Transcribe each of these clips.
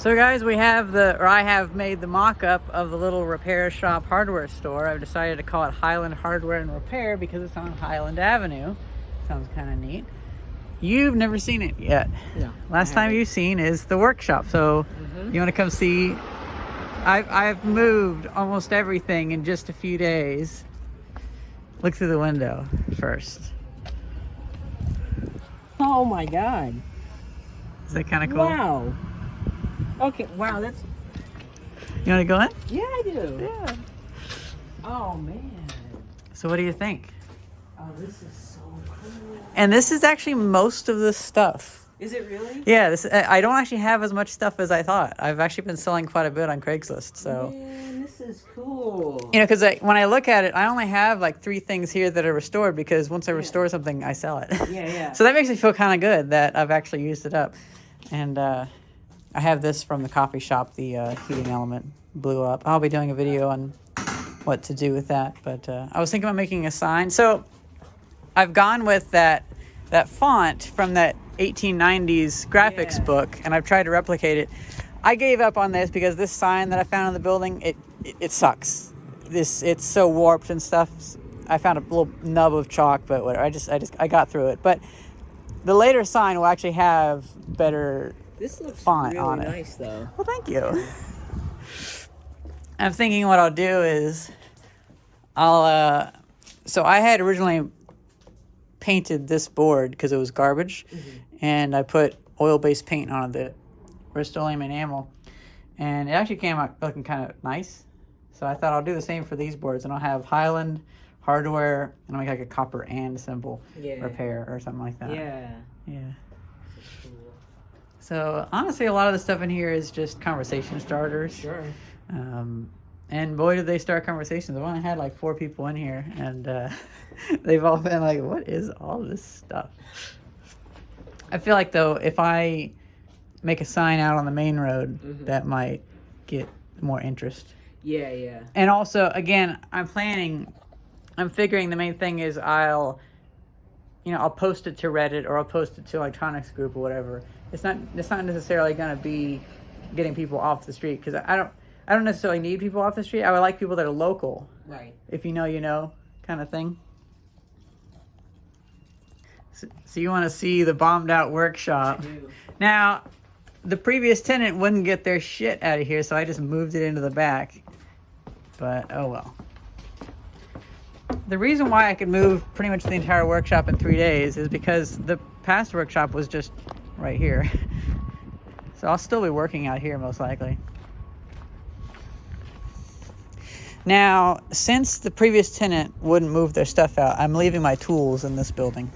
So guys, I have made the mock-up of the little repair shop hardware store. I've decided to call it Highland Hardware and Repair because it's on Highland Avenue. Sounds kind of neat. You've never seen it yet. No. Last time you've seen is the workshop. So you want to come see? I've moved almost everything in just a few days. Look through the window first. Oh my God. Is that kind of cool? Wow. Okay, wow, that's... You want to go in? Yeah, I do. Yeah. Oh, man. So what do you think? Oh, this is so cool. And this is actually most of the stuff. Is it really? Yeah, I don't actually have as much stuff as I thought. I've actually been selling quite a bit on Craigslist, so... Man, this is cool. You know, because when I look at it, I only have like 3 things here that are restored because once I restore something, I sell it. Yeah, yeah. So that makes me feel kind of good that I've actually used it up. And I have this from the coffee shop, the heating element blew up. I'll be doing a video on what to do with that, but I was thinking about making a sign. So I've gone with that font from that 1890s graphics book, and I've tried to replicate it. I gave up on this because this sign that I found in the building, it sucks. It's so warped and stuff. I found a little nub of chalk, but whatever. I got through it. But the later sign will actually have better font really on it. Nice though. Well, thank you. I'm thinking what I'll do is so I had originally painted this board because it was garbage, and I put oil-based paint on the Rust-Oleum enamel, and it actually came out looking kind of nice. So I thought I'll do the same for these boards, and I'll have Highland Hardware, and I'll make like a copper and symbol repair or something like that. Yeah. Yeah. Cool. So honestly, a lot of the stuff in here is just conversation starters. Sure. And boy, did they start conversations. I've only had like 4 people in here, and they've all been like, what is all this stuff? I feel like, though, if I make a sign out on the main road, that might get more interest. Yeah, yeah. And also, again, I'm figuring the main thing is I'll post it to Reddit or I'll post it to electronics group or whatever. It's not necessarily going to be getting people off the street, because I don't necessarily need people off the street. I would like people that are local. Right. If you know, kind of thing. So you want to see the bombed out workshop. I do. Now, the previous tenant wouldn't get their shit out of here, so I just moved it into the back. But, oh well. The reason why I could move pretty much the entire workshop in 3 days is because the past workshop was just right here. So I'll still be working out here most likely. Now, since the previous tenant wouldn't move their stuff out, I'm leaving my tools in this building.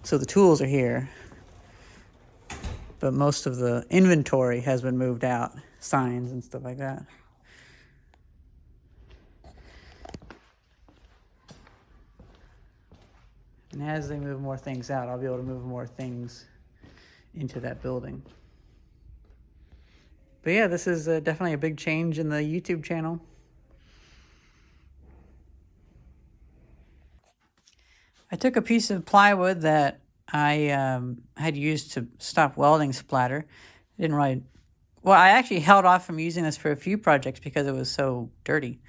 So the tools are here, but most of the inventory has been moved out, signs and stuff like that. And as they move more things out, I'll be able to move more things into that building. But yeah, this is definitely a big change in the YouTube channel. I took a piece of plywood that I had used to stop welding splatter. I actually held off from using this for a few projects because it was so dirty.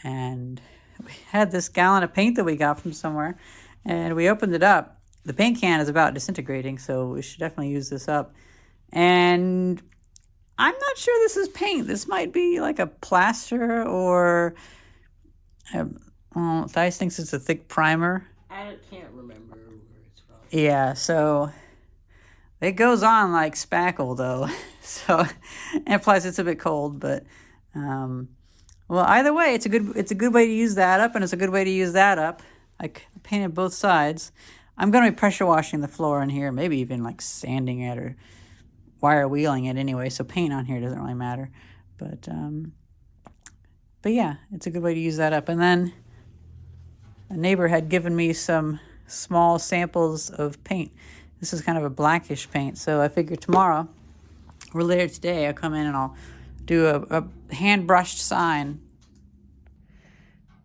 And we had this gallon of paint that we got from somewhere, and we opened it up. The paint can is about disintegrating, so we should definitely use this up. And I'm not sure this is paint. This might be like a plaster or... Thais thinks it's a thick primer. I can't remember where it's from. Yeah, so it goes on like spackle, though. So, and plus it's a bit cold, but well, either way, it's a good way to use that up, and it's a good way to use that up. I painted both sides. I'm going to be pressure washing the floor in here, maybe even like sanding it or wire wheeling it anyway. So paint on here doesn't really matter, but yeah, it's a good way to use that up. And then a neighbor had given me some small samples of paint. This is kind of a blackish paint, so I figured tomorrow or later today I'll come in and I'll do a hand-brushed sign.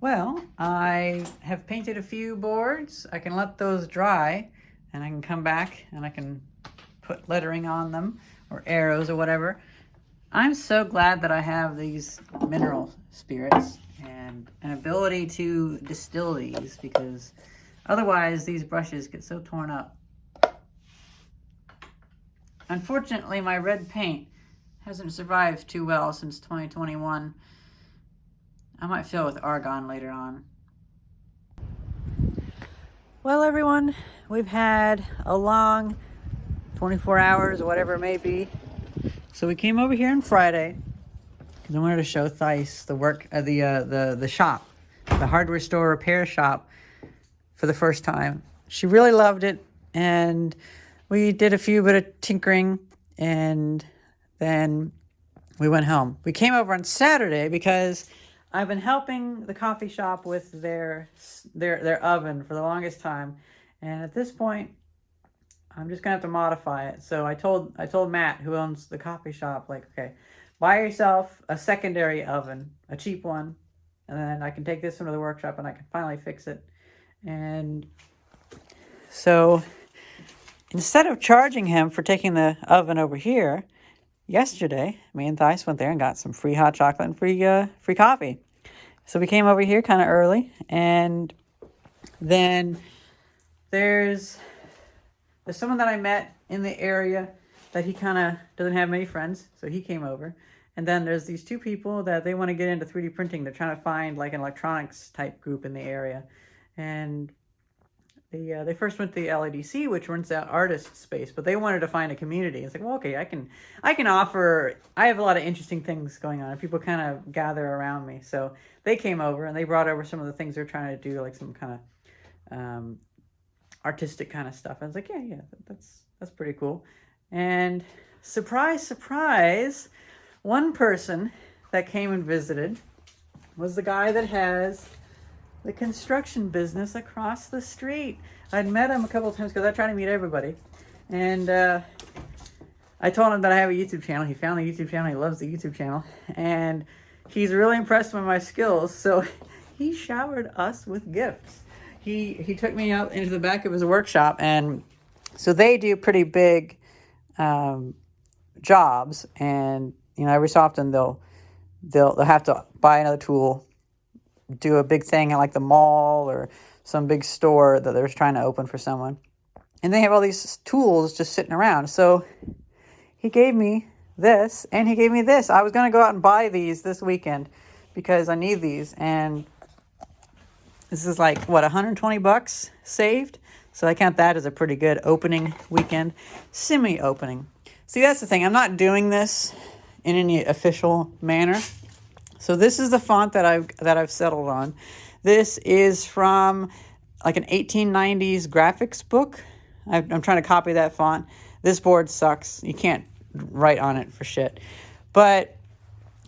Well, I have painted a few boards. I can let those dry, and I can come back and I can put lettering on them, or arrows or whatever. I'm so glad that I have these mineral spirits and an ability to distill these, because otherwise these brushes get so torn up. Unfortunately, my red paint hasn't survived too well since 2021. I might fill with argon later on. Well, everyone, we've had a long 24 hours, whatever it may be. So we came over here on Friday because I wanted to show Thais the work of the shop, the hardware store repair shop, for the first time. She really loved it, and we did a few bit of tinkering, and then we went home. We came over on Saturday because I've been helping the coffee shop with their oven for the longest time, and at this point, I'm just gonna have to modify it. So I told Matt, who owns the coffee shop, like, okay, buy yourself a secondary oven, a cheap one, and then I can take this one to the workshop and I can finally fix it. And so instead of charging him for taking the oven over here, yesterday, me and Thais went there and got some free hot chocolate and free coffee. So we came over here kind of early, and then there's someone that I met in the area that he kind of doesn't have many friends, so he came over. And then there's these two people that they want to get into 3D printing. They're trying to find like an electronics type group in the area. And they first went to the LADC, which rents out artist space, but they wanted to find a community. It's like, well, okay, I can offer. I have a lot of interesting things going on, and people kind of gather around me. So they came over and they brought over some of the things they're trying to do, like some kind of artistic kind of stuff. I was like, yeah, that's pretty cool. And surprise, surprise, one person that came and visited was the guy that has the construction business across the street. I'd met him a couple of times because I try to meet everybody. And I told him that I have a YouTube channel. He found the YouTube channel. He loves the YouTube channel. And he's really impressed by my skills. So he showered us with gifts. He took me out into the back of his workshop. And so they do pretty big jobs. And, you know, every so often they'll have to buy another tool, do a big thing at like the mall or some big store that they're trying to open for someone. And they have all these tools just sitting around. So he gave me this and he gave me this. I was going to go out and buy these this weekend because I need these. And this is like, what, $120 saved? So I count that as a pretty good opening weekend, semi-opening. See, that's the thing. I'm not doing this in any official manner. So this is the font that I've settled on. This is from like an 1890s graphics book. I'm trying to copy that font. This board sucks. You can't write on it for shit. But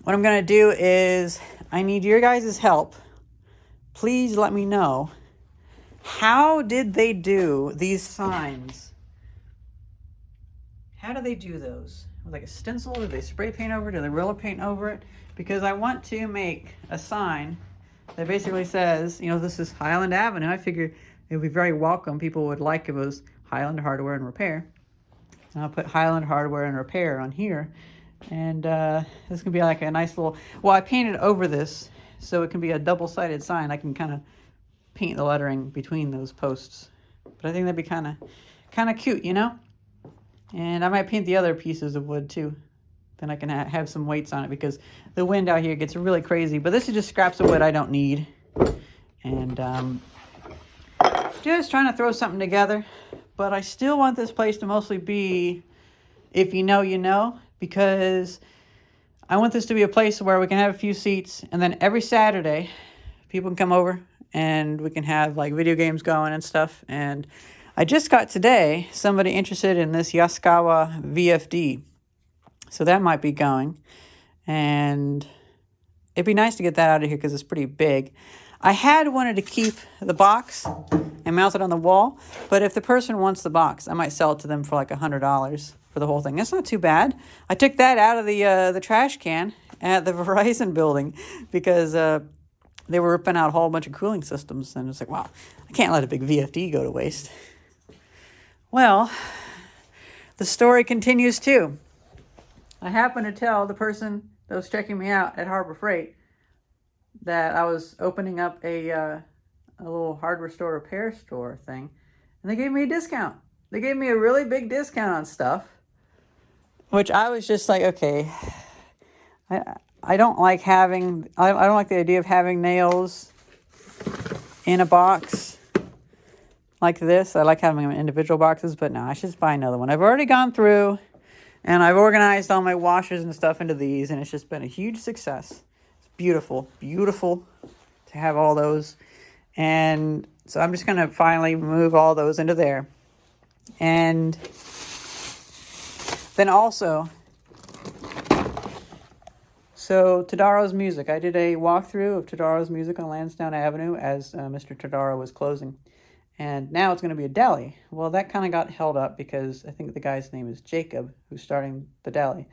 what I'm going to do is I need your guys' help. Please let me know, how did they do these signs? How do they do those? With like a stencil? Do they spray paint over it? Do they roller paint over it? Because I want to make a sign that basically says, you know, this is Highland Avenue. I figure it would be very welcome. People would like if it was Highland Hardware and Repair. And I'll put Highland Hardware and Repair on here. And this can be like a nice little, well, I painted over this so it can be a double-sided sign. I can kind of paint the lettering between those posts. But I think that'd be kind of cute, you know? And I might paint the other pieces of wood too. Then I can have some weights on it because the wind out here gets really crazy. But this is just scraps of wood I don't need. And just trying to throw something together. But I still want this place to mostly be, if you know, you know. Because I want this to be a place where we can have a few seats. And then every Saturday, people can come over and we can have like video games going and stuff. And I just got today somebody interested in this Yaskawa VFD. So that might be going. And it'd be nice to get that out of here because it's pretty big. I had wanted to keep the box and mount it on the wall. But if the person wants the box, I might sell it to them for like $100 for the whole thing. That's not too bad. I took that out of the trash can at the Verizon building because they were ripping out a whole bunch of cooling systems. And it's like, wow, I can't let a big VFD go to waste. Well, the story continues too. I happened to tell the person that was checking me out at Harbor Freight that I was opening up a little hardware store repair store thing, and they gave me a discount. They gave me a really big discount on stuff, which I was just like, okay, I don't like having, I don't like the idea of having nails in a box like this. I like having them in individual boxes, but no, I should just buy another one. I've already gone through and I've organized all my washers and stuff into these, and it's just been a huge success. It's beautiful, beautiful to have all those. And so I'm just going to finally move all those into there. And then also, so Tadaro's Music. I did a walkthrough of Tadaro's Music on Lansdowne Avenue as Mr. Tadaro was closing. And now it's going to be a deli. Well, that kind of got held up because I think the guy's name is Jacob, who's starting the deli.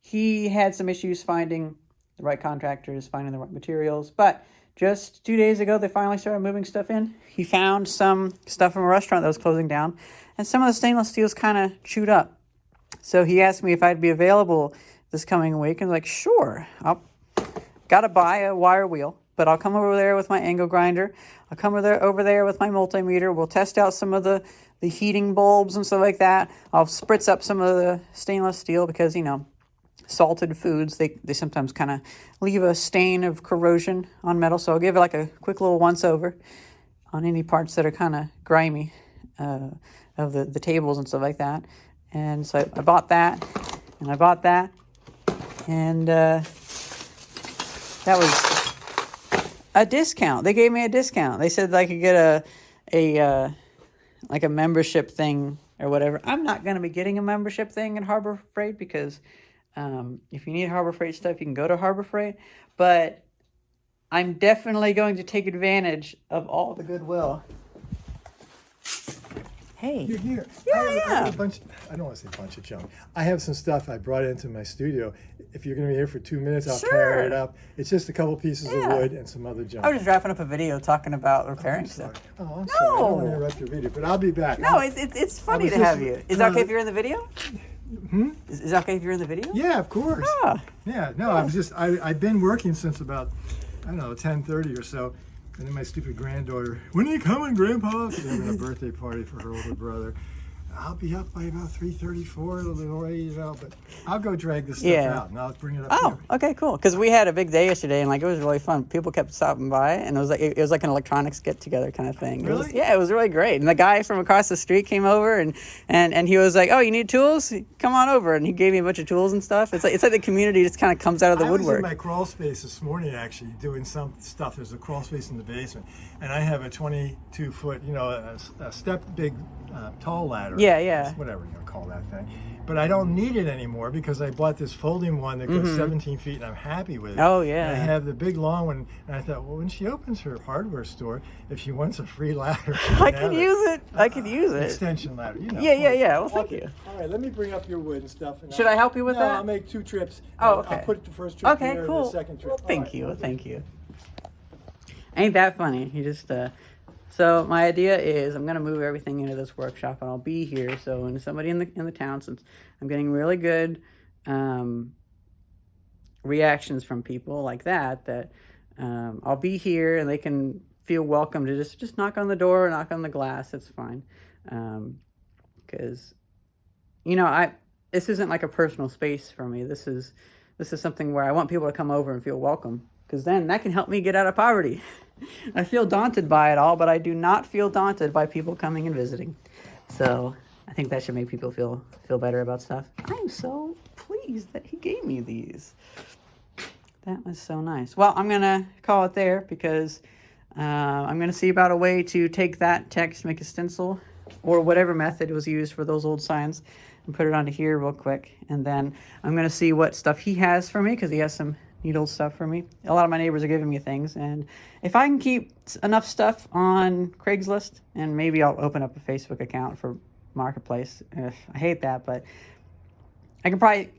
He had some issues finding the right contractors, finding the right materials. But just 2 days ago, they finally started moving stuff in. He found some stuff from a restaurant that was closing down. And some of the stainless steel's kind of chewed up. So he asked me if I'd be available this coming week. And I was like, sure. Got to buy a wire wheel. But I'll come over there with my angle grinder. I'll come over there with my multimeter. We'll test out some of the heating bulbs and stuff like that. I'll spritz up some of the stainless steel because, you know, salted foods, they sometimes kind of leave a stain of corrosion on metal. So I'll give it like a quick little once-over on any parts that are kind of grimy of the tables and stuff like that. And so I bought that, and I bought that. And that was a discount. They gave me a discount. They said I could get a membership thing or whatever. I'm not going to be getting a membership thing at Harbor Freight because if you need Harbor Freight stuff, you can go to Harbor Freight. But I'm definitely going to take advantage of all the goodwill. Hey. You're here. Yeah, I have a bunch, I don't want to say a bunch of junk. I have some stuff I brought into my studio. If you're going to be here for 2 minutes, I'll carry it up. It's just a couple pieces of wood and some other junk. I was just wrapping up a video talking about repairing stuff. Oh, I'm sorry. I don't want to interrupt your video, but I'll be back. No, it's funny to have you. Is it okay if you're in the video? Is it okay if you're in the video? Yeah, of course. Ah. Yeah, no, I've been working since about, I don't know, 10:30 or so. And then my stupid granddaughter, when are you coming, Grandpa? She's having a birthday party for her older brother. I'll be up by about 3:34, a little late, you know, but I'll go drag this stuff out and I'll bring it up here. Okay, cool. Because we had a big day yesterday and like it was really fun. People kept stopping by and it was like an electronics get together kind of thing. Really? It was really great. And the guy from across the street came over and he was like, "Oh, you need tools? Come on over." And he gave me a bunch of tools and stuff. It's like the community just kind of comes out of the woodwork. I was in my crawl space this morning actually doing some stuff. There's a crawl space in the basement, and I have a 22-foot, you know, a step big tall ladder. Yeah. Whatever you want to call that thing. But I don't need it anymore because I bought this folding one that goes 17 feet and I'm happy with it. Oh, yeah. And I have the big long one, and I thought, well, when she opens her hardware store, if she wants a free ladder, I could use it. I could use it. Extension ladder, you know. Yeah. Well, thank you. All right, let me bring up your wood and stuff. And Should I help you with that? I'll make 2 trips. Oh, okay. I'll put the first trip Okay, here and cool. the second trip. Well, thank you. Ain't that funny? You just So my idea is I'm gonna move everything into this workshop, and I'll be here. So when somebody in the town, since I'm getting really good reactions from people like that I'll be here and they can feel welcome to just knock on the door, knock on the glass. It's fine, because you know this isn't like a personal space for me. This is something where I want people to come over and feel welcome, because then that can help me get out of poverty. I feel daunted by it all, but I do not feel daunted by people coming and visiting. So I think that should make people feel better about stuff. I'm so pleased that he gave me these. That was so nice. Well, I'm going to call it there because I'm going to see about a way to take that text, make a stencil, or whatever method was used for those old signs, and put it onto here real quick. And then I'm going to see what stuff he has for me, because he has some neat old stuff for me. A lot of my neighbors are giving me things, and if I can keep enough stuff on Craigslist, and maybe I'll open up a Facebook account for Marketplace. I hate that, but I can probably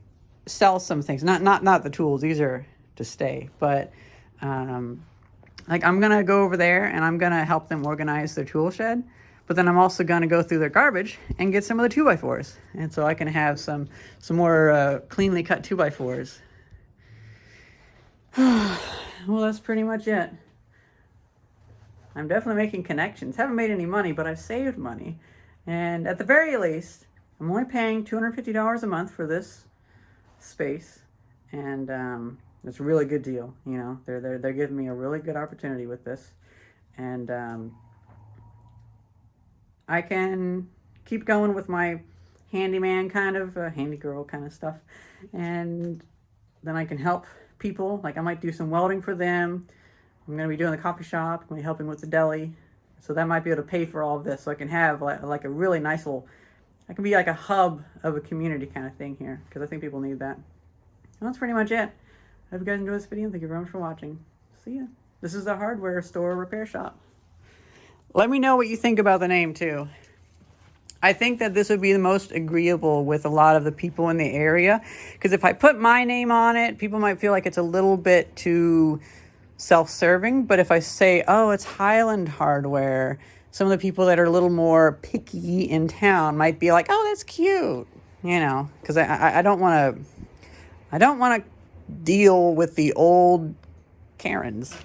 sell some things. Not the tools; these are to stay. But like I'm gonna go over there and I'm gonna help them organize their tool shed. But then I'm also going to go through their garbage and get some of the 2x4s. And so I can have some more cleanly cut 2x4s. Well, that's pretty much it. I'm definitely making connections. Haven't made any money, but I've saved money. And at the very least, I'm only paying $250 a month for this space. And it's a really good deal. You know, they're giving me a really good opportunity with this. And I can keep going with my handyman kind of, handy girl kind of stuff. And then I can help people. Like I might do some welding for them. I'm going to be doing the coffee shop. I'm going to be helping with the deli. So that might be able to pay for all of this. So I can have like a really nice little, I can be like a hub of a community kind of thing here. Because I think people need that. And that's pretty much it. I hope you guys enjoyed this video. Thank you very much for watching. See ya. This is the hardware store repair shop. Let me know what you think about the name too. I think that this would be the most agreeable with a lot of the people in the area. Because if I put my name on it, people might feel like it's a little bit too self-serving. But if I say, oh, it's Highland Hardware, some of the people that are a little more picky in town might be like, oh, that's cute. You know, because I don't want to deal with the old Karens.